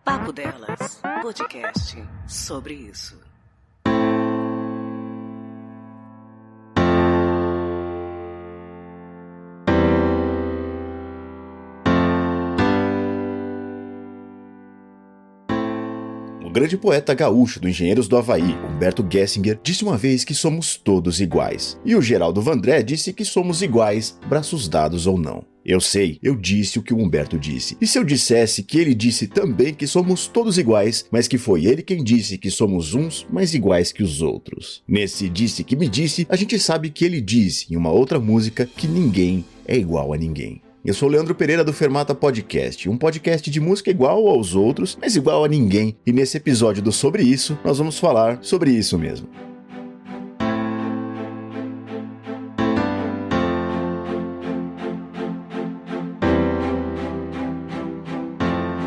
Papo Delas, podcast sobre isso. O grande poeta gaúcho do Engenheiros do Havaí, Humberto Gessinger, disse uma vez que somos todos iguais. E o Geraldo Vandré disse que somos iguais, braços dados ou não. Eu sei, eu disse o que o Humberto disse. E se eu dissesse que ele disse também que somos todos iguais, mas que foi ele quem disse que somos uns mais iguais que os outros? Nesse Disse que me disse, a gente sabe que ele disse em uma outra música que ninguém é igual a ninguém. Eu sou o Leandro Pereira do Fermata Podcast, um podcast de música igual aos outros, mas igual a ninguém. E nesse episódio do Sobre Isso, nós vamos falar sobre isso mesmo.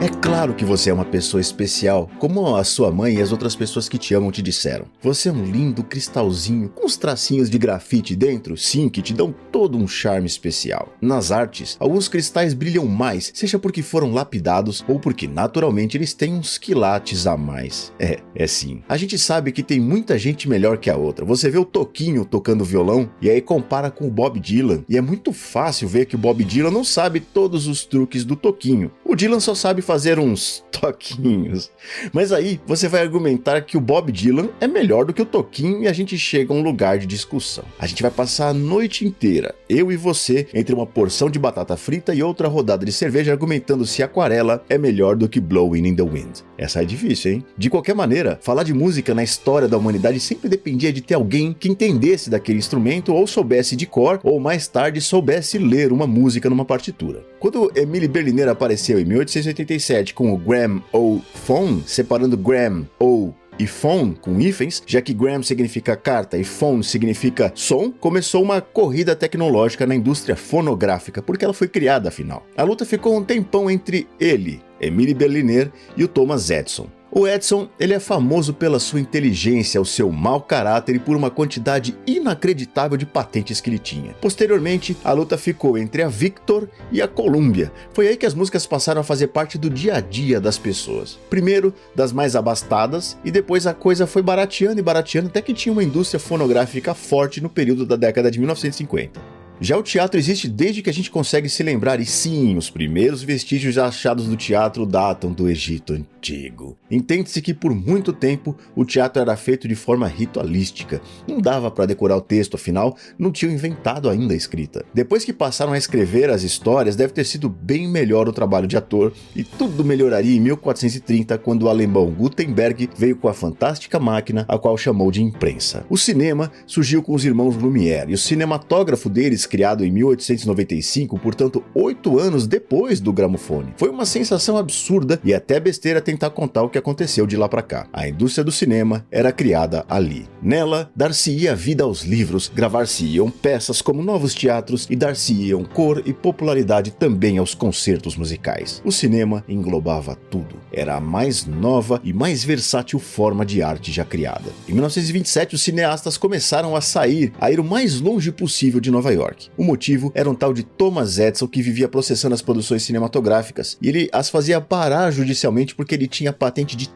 É claro que você é uma pessoa especial, como a sua mãe e as outras pessoas que te amam te disseram. Você é um lindo cristalzinho com uns tracinhos de grafite dentro, sim, que te dão todo um charme especial. Nas artes, alguns cristais brilham mais, seja porque foram lapidados ou porque naturalmente eles têm uns quilates a mais. É sim. A gente sabe que tem muita gente melhor que a outra. Você vê o Toquinho tocando violão e aí compara com o Bob Dylan, e é muito fácil ver que o Bob Dylan não sabe todos os truques do Toquinho. O Dylan só sabe fazer uns toquinhos. Mas aí você vai argumentar que o Bob Dylan é melhor do que o Toquinho e a gente chega a um lugar de discussão. A gente vai passar a noite inteira, eu e você, entre uma porção de batata frita e outra rodada de cerveja argumentando se Aquarela é melhor do que Blowing in the Wind. Essa é difícil, hein? De qualquer maneira, falar de música na história da humanidade sempre dependia de ter alguém que entendesse daquele instrumento ou soubesse de cor ou mais tarde soubesse ler uma música numa partitura. Quando Émile Berliner apareceu em 1887 com o Gramophone, separando Gram ou e phone com hífens, já que gram significa carta e phone significa som, começou uma corrida tecnológica na indústria fonográfica, porque ela foi criada afinal. A luta ficou um tempão entre ele, Émile Berliner, e o Thomas Edison. O Edison, ele é famoso pela sua inteligência, o seu mau caráter e por uma quantidade inacreditável de patentes que ele tinha. Posteriormente, a luta ficou entre a Victor e a Columbia. Foi aí que as músicas passaram a fazer parte do dia a dia das pessoas. Primeiro, das mais abastadas, e depois a coisa foi barateando e barateando até que tinha uma indústria fonográfica forte no período da década de 1950. Já o teatro existe desde que a gente consegue se lembrar, e sim, os primeiros vestígios achados do teatro datam do Egito Antigo. Entende-se que por muito tempo o teatro era feito de forma ritualística. Não dava para decorar o texto, afinal, não tinham inventado ainda a escrita. Depois que passaram a escrever as histórias, deve ter sido bem melhor o trabalho de ator, e tudo melhoraria em 1430, quando o alemão Gutenberg veio com a fantástica máquina, a qual chamou de imprensa. O cinema surgiu com os irmãos Lumière, e o cinematógrafo deles, criado em 1895, portanto 8 anos depois do gramofone. Foi uma sensação absurda e até besteira tentar contar o que aconteceu de lá pra cá. A indústria do cinema era criada ali. Nela, dar-se-ia vida aos livros, gravar-se-iam peças como novos teatros e dar-se-iam cor e popularidade também aos concertos musicais. O cinema englobava tudo. Era a mais nova e mais versátil forma de arte já criada. Em 1927, os cineastas começaram a ir o mais longe possível de Nova York. O motivo era um tal de Thomas Edison que vivia processando as produções cinematográficas, e ele as fazia parar judicialmente porque ele tinha patente de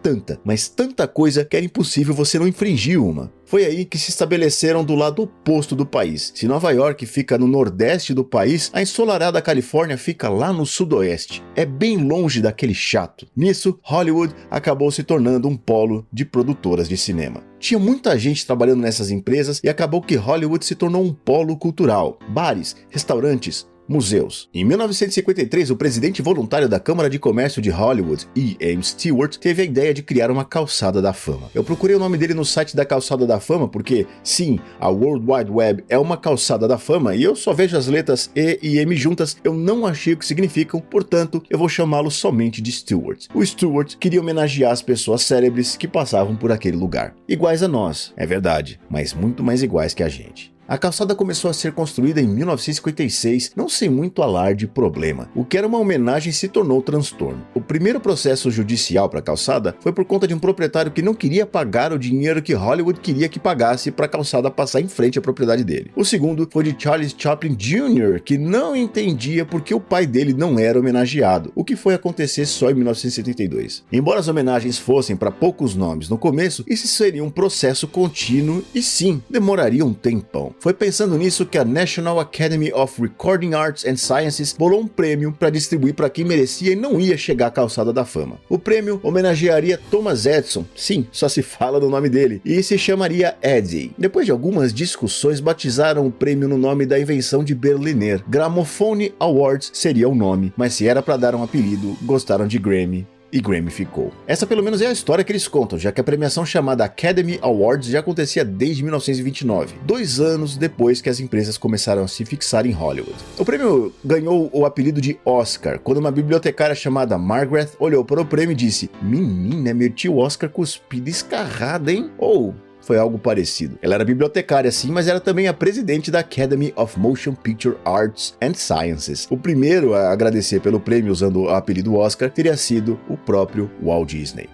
mas tanta coisa que era impossível você não infringir uma. Foi aí que se estabeleceram do lado oposto do país. Se Nova York fica no nordeste do país, a ensolarada Califórnia fica lá no sudoeste. É bem longe daquele chato. Nisso, Hollywood acabou se tornando um polo de produtoras de cinema. Tinha muita gente trabalhando nessas empresas e acabou que Hollywood se tornou um polo cultural. Bares, restaurantes, museus. Em 1953, o presidente voluntário da Câmara de Comércio de Hollywood, E. M. Stewart, teve a ideia de criar uma calçada da fama. Eu procurei o nome dele no site da calçada da fama porque, sim, a World Wide Web é uma calçada da fama e eu só vejo as letras E e M juntas, eu não achei o que significam, portanto, eu vou chamá-lo somente de Stewart. O Stewart queria homenagear as pessoas célebres que passavam por aquele lugar. Iguais a nós, é verdade, mas muito mais iguais que a gente. A calçada começou a ser construída em 1956, não sem muito alarde e problema. O que era uma homenagem se tornou transtorno. O primeiro processo judicial para a calçada foi por conta de um proprietário que não queria pagar o dinheiro que Hollywood queria que pagasse para a calçada passar em frente à propriedade dele. O segundo foi de Charles Chaplin Jr., que não entendia porque o pai dele não era homenageado, o que foi acontecer só em 1972. Embora as homenagens fossem para poucos nomes no começo, isso seria um processo contínuo e sim, demoraria um tempão. Foi pensando nisso que a National Academy of Recording Arts and Sciences bolou um prêmio para distribuir para quem merecia e não ia chegar à calçada da fama. O prêmio homenagearia Thomas Edison, sim, só se fala do nome dele, e se chamaria Eddie. Depois de algumas discussões, batizaram o prêmio no nome da invenção de Berliner. Gramophone Awards seria o nome, mas se era para dar um apelido, gostaram de Grammy. E Grammy ficou. Essa pelo menos é a história que eles contam, já que a premiação chamada Academy Awards já acontecia desde 1929, 2 anos depois que as empresas começaram a se fixar em Hollywood. O prêmio ganhou o apelido de Oscar, quando uma bibliotecária chamada Margaret olhou para o prêmio e disse: "Menina, meu tio Oscar cuspida escarrada, hein?" Ou foi algo parecido. Ela era bibliotecária sim, mas era também a presidente da Academy of Motion Picture Arts and Sciences. O primeiro a agradecer pelo prêmio usando o apelido Oscar teria sido o próprio Walt Disney.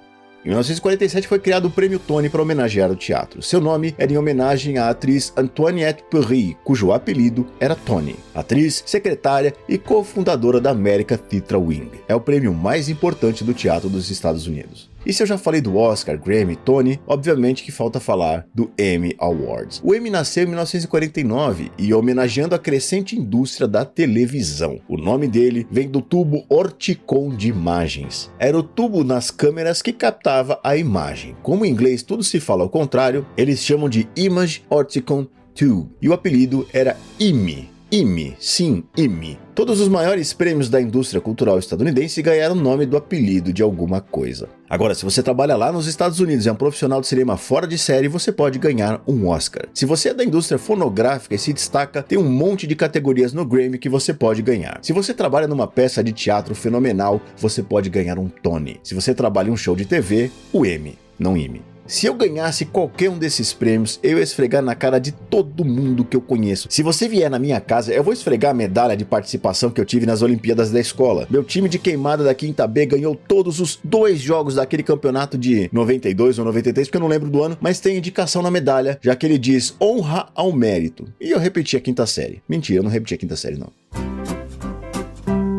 Em 1947 foi criado o Prêmio Tony para homenagear o teatro. Seu nome era em homenagem à atriz Antoinette Perry, cujo apelido era Tony. Atriz, secretária e cofundadora da American Theatre Wing. É o prêmio mais importante do teatro dos Estados Unidos. E se eu já falei do Oscar, Grammy, Tony, obviamente que falta falar do Emmy Awards. O Emmy nasceu em 1949 e homenageando a crescente indústria da televisão. O nome dele vem do tubo Orticon de imagens. Era o tubo nas câmeras que captava a imagem. Como em inglês tudo se fala ao contrário, eles chamam de Image Orticon Tube. E o apelido era Emmy. Emmy, sim, Emmy. Todos os maiores prêmios da indústria cultural estadunidense ganharam o nome do apelido de alguma coisa. Agora, se você trabalha lá nos Estados Unidos e é um profissional de cinema fora de série, você pode ganhar um Oscar. Se você é da indústria fonográfica e se destaca, tem um monte de categorias no Grammy que você pode ganhar. Se você trabalha numa peça de teatro fenomenal, você pode ganhar um Tony. Se você trabalha em um show de TV, o Emmy, não Emmy. Se eu ganhasse qualquer um desses prêmios, eu ia esfregar na cara de todo mundo que eu conheço. Se você vier na minha casa, eu vou esfregar a medalha de participação que eu tive nas Olimpíadas da escola. Meu time de queimada da quinta B ganhou todos os 2 jogos daquele campeonato de 92 ou 93, porque eu não lembro do ano, mas tem indicação na medalha, já que ele diz honra ao mérito. E eu repeti a quinta série. Mentira, eu não repeti a quinta série não.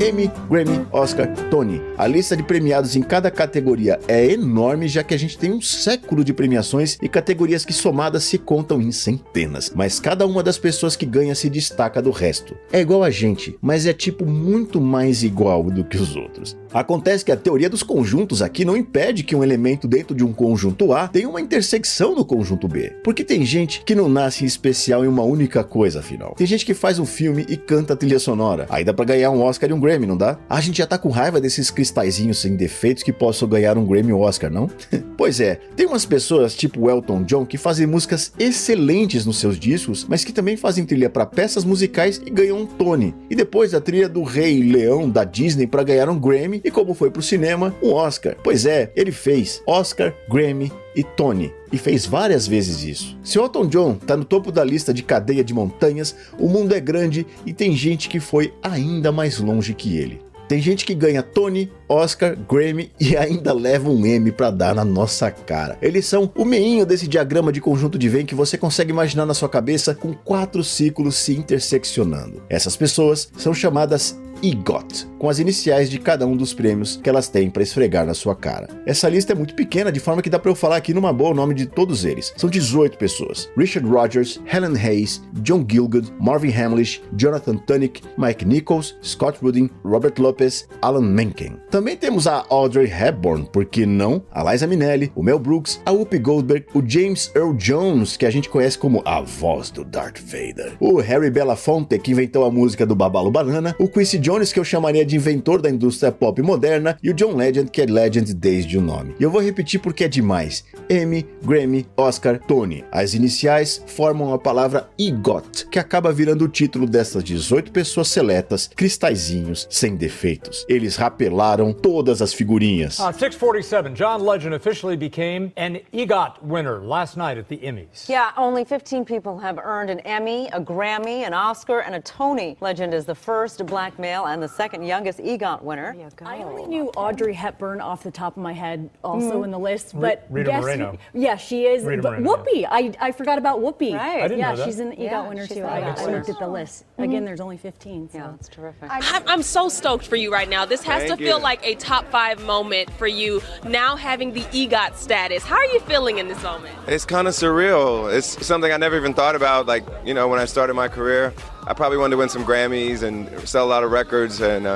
Emmy, Grammy, Oscar, Tony. A lista de premiados em cada categoria é enorme, já que a gente tem um século de premiações e categorias que somadas se contam em centenas. Mas cada uma das pessoas que ganha se destaca do resto. É igual a gente, mas é tipo muito mais igual do que os outros. Acontece que a teoria dos conjuntos aqui não impede que um elemento dentro de um conjunto A tenha uma intersecção no conjunto B. Porque tem gente que não nasce em especial em uma única coisa, afinal. Tem gente que faz um filme e canta a trilha sonora. Aí dá pra ganhar um Oscar e um Grammy, não dá? A gente já tá com raiva desses cristalzinhos sem defeitos que possam ganhar um Grammy ou Oscar, não? Pois é, tem umas pessoas tipo Elton John que fazem músicas excelentes nos seus discos, mas que também fazem trilha pra peças musicais e ganham um Tony. E depois a trilha do Rei Leão da Disney pra ganhar um Grammy e como foi pro cinema, um Oscar. Pois é, ele fez Oscar, Grammy e Tony. E fez várias vezes isso. Se Elton John tá no topo da lista de cadeia de montanhas, o mundo é grande e tem gente que foi ainda mais longe que ele. Tem gente que ganha Tony, Oscar, Grammy e ainda leva um Emmy pra dar na nossa cara. Eles são o meinho desse diagrama de conjunto de Venn que você consegue imaginar na sua cabeça com 4 círculos se interseccionando. Essas pessoas são chamadas EGOT, com as iniciais de cada um dos prêmios que elas têm para esfregar na sua cara. Essa lista é muito pequena, de forma que dá para eu falar aqui numa boa o nome de todos eles. São 18 pessoas. Richard Rodgers, Helen Hayes, John Gielgud, Marvin Hamlish, Jonathan Tunick, Mike Nichols, Scott Rudin, Robert Lopez, Alan Menken. Também temos a Audrey Hepburn, por que não? A Liza Minnelli, o Mel Brooks, a Whoopi Goldberg, o James Earl Jones, que a gente conhece como a voz do Darth Vader, o Harry Belafonte, que inventou a música do Babalu Banana, o Quincy Jones, que eu chamaria de inventor da indústria pop moderna, e o John Legend, que é Legend desde o nome. E eu vou repetir porque é demais. Emmy, Grammy, Oscar, Tony. As iniciais formam a palavra EGOT, que acaba virando o título dessas 18 pessoas seletas, cristalzinhos, sem defeitos. Eles rapelaram todas as figurinhas. 6:47, John Legend officially became an EGOT winner last night at the Emmys. Yeah, only 15 people have earned an Emmy, a Grammy, an Oscar, and a Tony. Legend is the first black male and the second youngest EGOT winner. There you go. I only knew Audrey Hepburn off the top of my head, also in the list, but Rita Moreno. Yeah, she is. Rita But Moreno, Whoopi, I forgot about Whoopi. Right. I didn't Yeah, know that. she's an EGOT winner she's too. an I EGOT looked at the list. Again, there's only 15. So. Yeah, that's terrific. I'm so stoked for you right now. This has to feel like a top 5 moment for you now having the EGOT status. How are you feeling in this moment? It's kind of surreal. It's something I never even thought about. Like, you know, when I started my career, I probably wanted to win some Grammys and sell a lot of records, and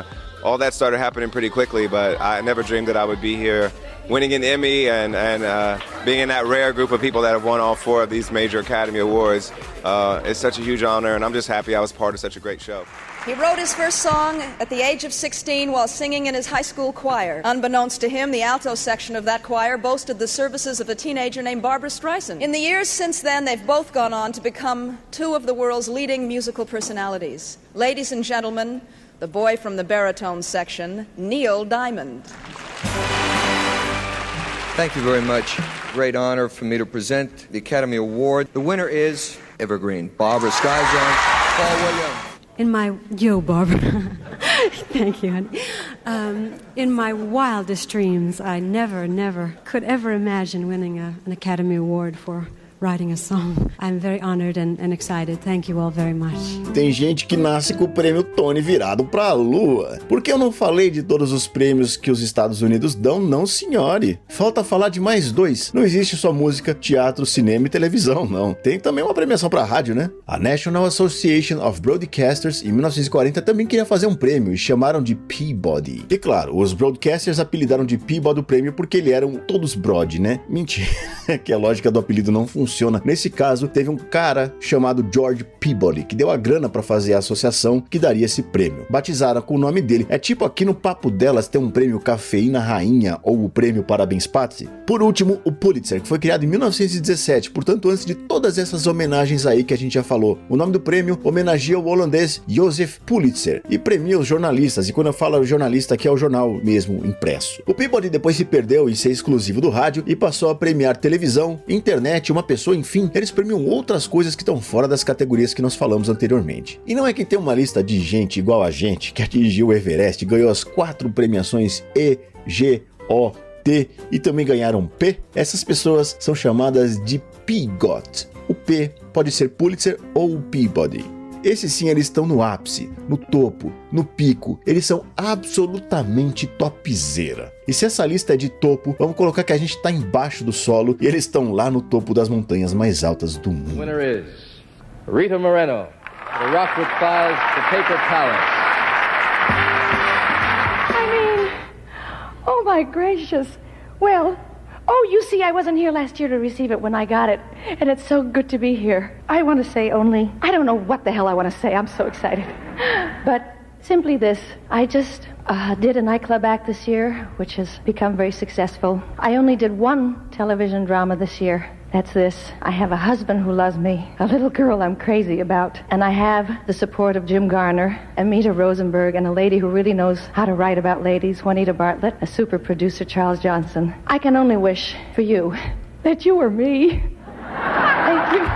all that started happening pretty quickly, but I never dreamed that I would be here winning an Emmy and being in that rare group of people that have won all 4 of these major Academy Awards. It's such a huge honor, and I'm just happy I was part of such a great show. He wrote his first song at the age of 16 while singing in his high school choir. Unbeknownst to him, the alto section of that choir boasted the services of a teenager named Barbra Streisand. In the years since then, they've both gone on to become 2 of the world's leading musical personalities. Ladies and gentlemen, the boy from the baritone section, Neil Diamond. Thank you very much. Great honor for me to present the Academy Award. The winner is Evergreen, Barbra Streisand, Paul Williams. Yo, Barbara. Thank you, honey. In my wildest dreams, I never could ever imagine winning an Academy Award for writing a song. I'm very honored and excited. Thank you all very much. Tem gente que nasce com o prêmio Tony virado pra lua. Por que eu não falei de todos os prêmios que os Estados Unidos dão, não, senhore? Falta falar de mais 2. Não existe só música, teatro, cinema e televisão, não. Tem também uma premiação pra rádio, né? A National Association of Broadcasters, em 1940, também queria fazer um prêmio e chamaram de Peabody. E claro, os broadcasters apelidaram de Peabody o prêmio porque eles eram todos broad, né? Mentira, que a lógica do apelido não funciona. Nesse caso, teve um cara chamado George Peabody, que deu a grana pra fazer a associação que daria esse prêmio. Batizaram com o nome dele. É tipo aqui no Papo Delas tem um prêmio Cafeína Rainha ou o prêmio Parabéns Patsy. Por último, o Pulitzer, que foi criado em 1917, portanto antes de todas essas homenagens aí que a gente já falou. O nome do prêmio homenageia o holandês Joseph Pulitzer e premia os jornalistas, e quando eu falo jornalista aqui é o jornal mesmo impresso. O Peabody depois se perdeu em ser exclusivo do rádio e passou a premiar televisão, internet, uma pessoa, enfim, eles premiam outras coisas que estão fora das categorias que nós falamos anteriormente. E não é que tem uma lista de gente igual a gente que atingiu o Everest e ganhou as 4 premiações E, G, O, T e também ganharam P? Essas pessoas são chamadas de PEGOT. O P pode ser Pulitzer ou o Peabody. Esses sim, eles estão no ápice, no topo, no pico. Eles são absolutamente topzera. E se essa lista é de topo, vamos colocar que a gente está embaixo do solo e eles estão lá no topo das montanhas mais altas do mundo. The winner is Rita Moreno, The Rockwood Files, The Paper Palace. Oh my gracious. Well, you see, I wasn't here last year to receive it when I got it, and it's so good to be here. I want to say only, I don't know what the hell I want to say, I'm so excited. But simply this, I just did a nightclub act this year, which has become very successful. I only did 1 television drama this year. That's this. I have a husband who loves me, a little girl I'm crazy about, and I have the support of Jim Garner, Amita Rosenberg, and a lady who really knows how to write about ladies, Juanita Bartlett, a super producer, Charles Johnson. I can only wish for you that you were me. Thank you.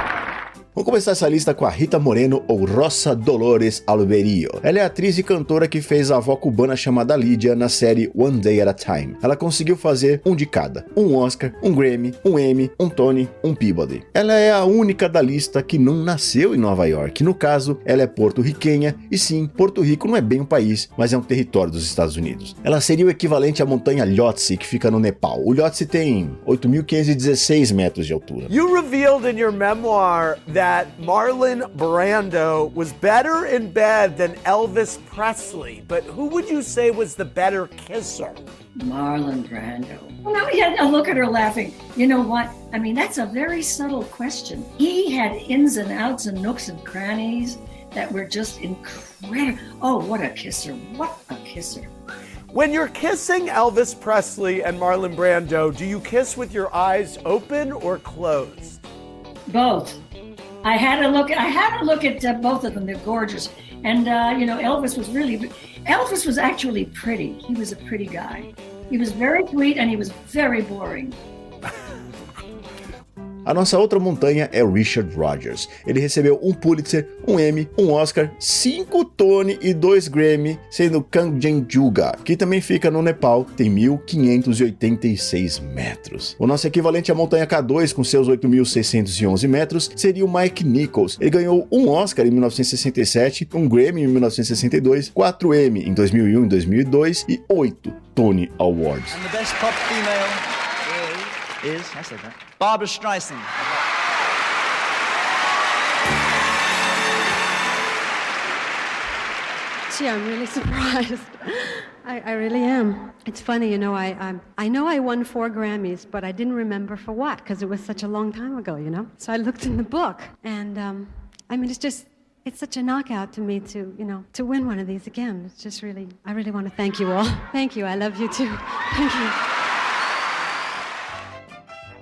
Vamos começar essa lista com a Rita Moreno, ou Rosa Dolores Alberio. Ela é atriz e cantora que fez a avó cubana chamada Lídia na série One Day at a Time. Ela conseguiu fazer um de cada. Um Oscar, um Grammy, um Emmy, um Tony, um Peabody. Ela é a única da lista que não nasceu em Nova York. No caso, ela é porto-riquenha, e sim, Porto Rico não é bem um país, mas é um território dos Estados Unidos. Ela seria o equivalente à montanha Lhotse, que fica no Nepal. O Lhotse tem 8.516 metros de altura. You revealed in your memoir that Marlon Brando was better in bed than Elvis Presley, but who would you say was the better kisser? Marlon Brando. Well, now I look at her laughing. You know what? I mean, that's a very subtle question. He had ins and outs and nooks and crannies, that were just incredible. Oh, what a kisser. What a kisser. When you're kissing Elvis Presley and Marlon Brando, do you kiss with your eyes open or closed? Both. I had to look at both of them. They're gorgeous. And, Elvis was actually pretty. He was a pretty guy. He was very sweet and he was very boring. A nossa outra montanha é Richard Rodgers. Ele recebeu um Pulitzer, um Emmy, um Oscar, 5 Tony e 2 Grammy, sendo Kanchenjunga, que também fica no Nepal, tem 1.586 metros. O nosso equivalente à montanha K2, com seus 8.611 metros, seria o Mike Nichols. Ele ganhou um Oscar em 1967, um Grammy em 1962, 4 Emmy em 2001 e 2002 e 8 Tony Awards. And the best pop female is Barbra Streisand. Gee, I'm really surprised. I really am. It's funny, I know I won 4 Grammys, but I didn't remember for what, because it was such a long time ago, So I looked in the book, and it's such a knockout to me to win one of these again. It's just really, I really want to thank you all. Thank you, I love you too. Thank you.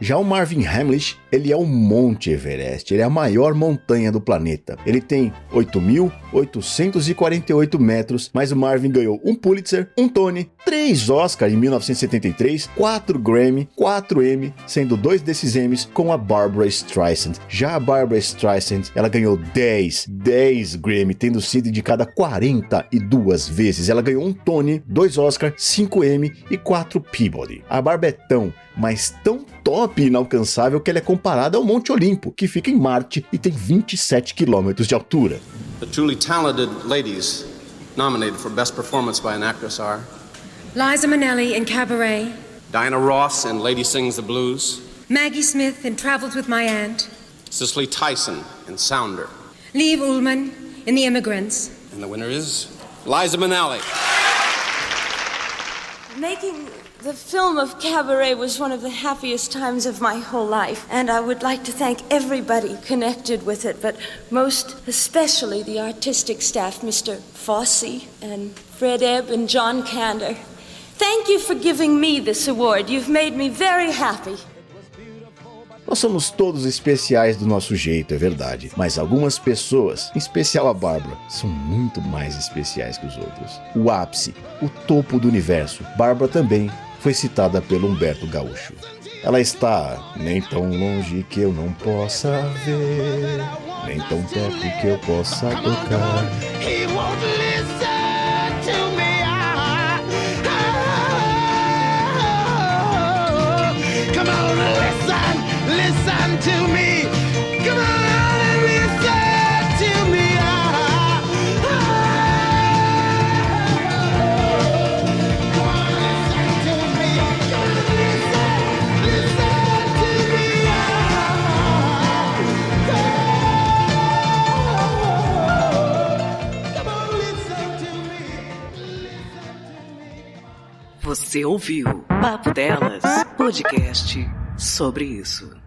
Já o Marvin Hamlisch, ele é o Monte Everest, ele é a maior montanha do planeta. Ele tem 8.848 metros, mas o Marvin ganhou um Pulitzer, um Tony, 3 Oscar em 1973, 4 Grammy, 4 Emmy, sendo 2 desses Emmys com a Barbra Streisand. Já a Barbra Streisand, ela ganhou 10 Grammy, tendo sido indicada 42 vezes. Ela ganhou um Tony, 2 Oscar, 5 Emmy e 4 Peabody. A Barbra é tão, mas tão top e inalcançável que ela é comparada ao Monte Olimpo, que fica em Marte e tem 27 quilômetros de altura. The truly talented ladies nominated for Best Performance by an Actress are Liza Minnelli in Cabaret, Diana Ross in Lady Sings the Blues, Maggie Smith in Travels with My Aunt, Cicely Tyson in Sounder, Liv Ullmann in The Immigrants. And the winner is Liza Minnelli. Making the film of Cabaret was one of the happiest times of my whole life, and I would like to thank everybody connected with it, but most especially the artistic staff, Mr. Fosse and Fred Ebb and John Kander. Thank you for giving me this award. You've made me very happy. Nós somos todos especiais do nosso jeito, é verdade, mas algumas pessoas, em especial a Barbra, são muito mais especiais que os outros. O ápice, o topo do universo, Barbra também foi citada pelo Humberto Gaúcho. Ela está nem tão longe que eu não possa ver, nem tão perto que eu possa tocar. Listen to me. Come on and listen to me. Come on, listen to me. Come on, listen to me. Come on, listen to me. Você ouviu Papo Delas, podcast sobre isso.